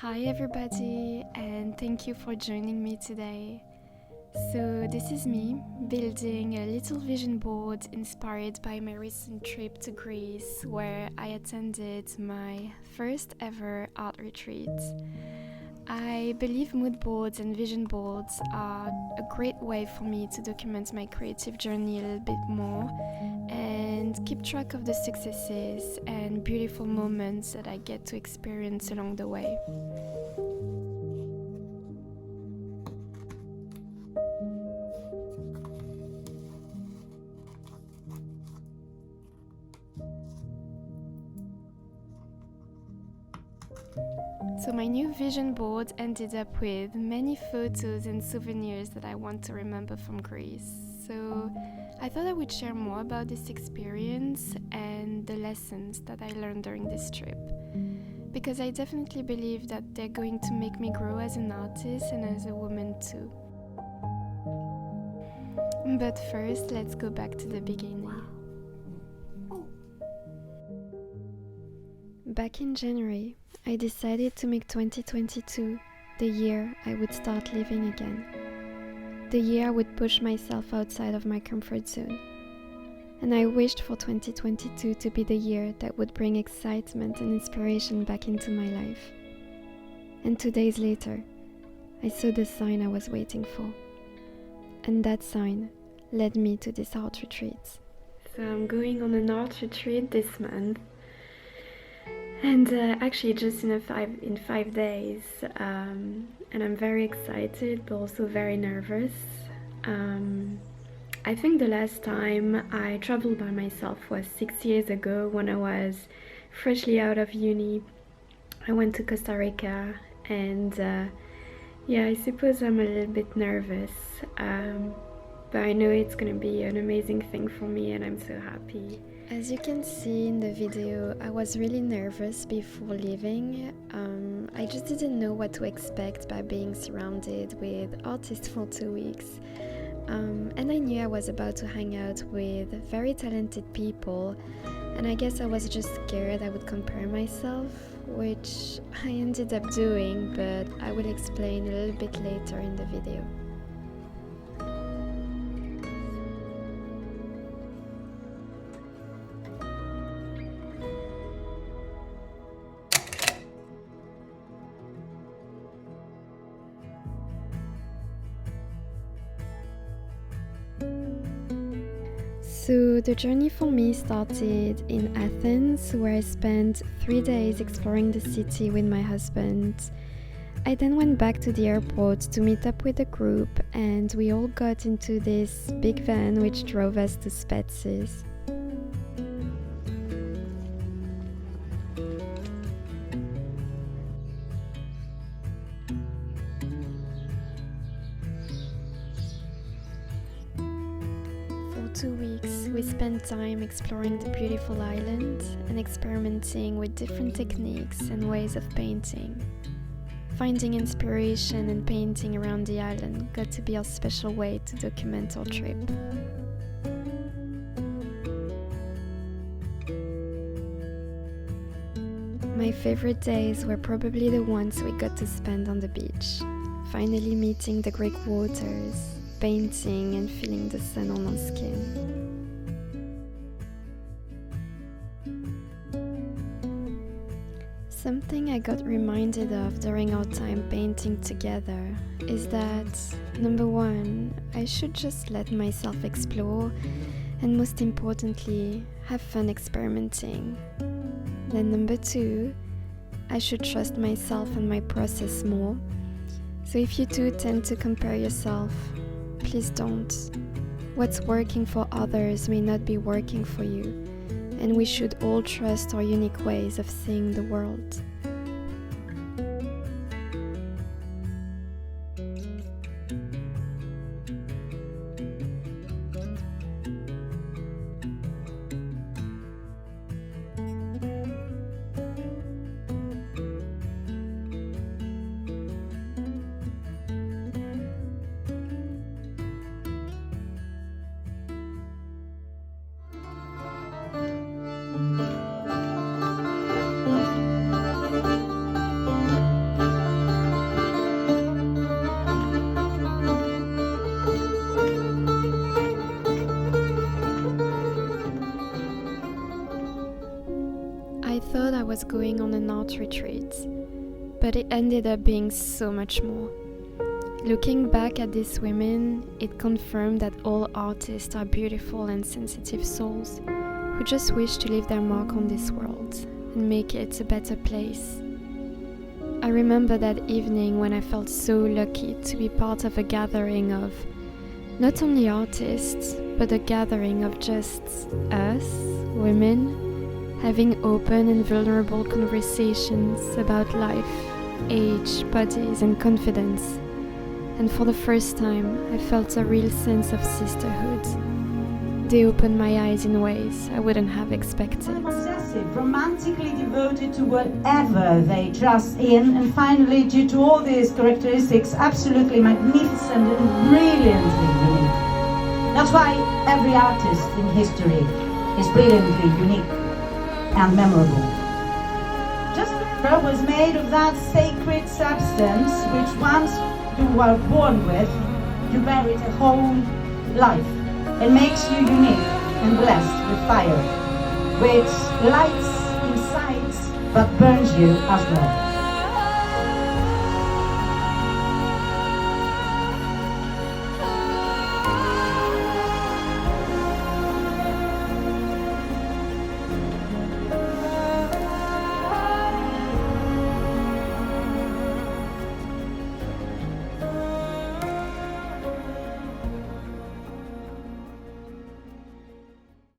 Hi everybody, and thank you for joining me today. So this is me building a little vision board inspired by my recent trip to Greece, where I attended my first ever art retreat. I believe mood boards and vision boards are a great way for me to document my creative journey a little bit more and keep track of the successes and beautiful moments that I get to experience along the way. So my new vision board ended up with many photos and souvenirs that I want to remember from Greece. So I thought I would share more about this experience and the lessons that I learned during this trip, because I definitely believe that they're going to make me grow as an artist and as a woman too. But first, let's go back to the beginning. Back in January, I decided to make 2022 the year I would start living again. The year I would push myself outside of my comfort zone. And I wished for 2022 to be the year that would bring excitement and inspiration back into my life. And 2 days later, I saw the sign I was waiting for. And that sign led me to this art retreat. So I'm going on an art retreat this month. And actually just in 5 days, and I'm very excited but also very nervous. I think the last time I traveled by myself was 6 years ago when I was freshly out of uni. I went to Costa Rica and I suppose I'm a little bit nervous, but I know it's gonna be an amazing thing for me and I'm so happy. As you can see in the video, I was really nervous before leaving. I just didn't know what to expect by being surrounded with artists for 2 weeks. And I knew I was about to hang out with very talented people, and I guess I was just scared I would compare myself, which I ended up doing, but I will explain a little bit later in the video. So the journey for me started in Athens, where I spent 3 days exploring the city with my husband. I then went back to the airport to meet up with a group, and we all got into this big van which drove us to Spetses. For 2 weeks, we spent time exploring the beautiful island and experimenting with different techniques and ways of painting. Finding inspiration and painting around the island got to be our special way to document our trip. My favorite days were probably the ones we got to spend on the beach, finally meeting the Greek waters, painting and feeling the sun on our skin. Something I got reminded of during our time painting together is that, number one, I should just let myself explore, and most importantly, have fun experimenting. Then number two, I should trust myself and my process more. So if you too tend to compare yourself, please don't. What's working for others may not be working for you, and we should all trust our unique ways of seeing the world. I thought I was going on an art retreat, but it ended up being so much more. Looking back at these women, it confirmed that all artists are beautiful and sensitive souls who just wish to leave their mark on this world and make it a better place. I remember that evening when I felt so lucky to be part of a gathering of not only artists, but a gathering of just us, women, having open and vulnerable conversations about life, age, bodies, and confidence. And for the first time, I felt a real sense of sisterhood. They opened my eyes in ways I wouldn't have expected. Obsessive, romantically devoted to whatever they trust in, and finally, due to all these characteristics, absolutely magnificent and brilliantly unique. That's why every artist in history is brilliantly unique and memorable. Just as was made of that sacred substance which once you were born with, you bear it a whole life. It makes you unique and blessed with fire, which lights inside but burns you as well.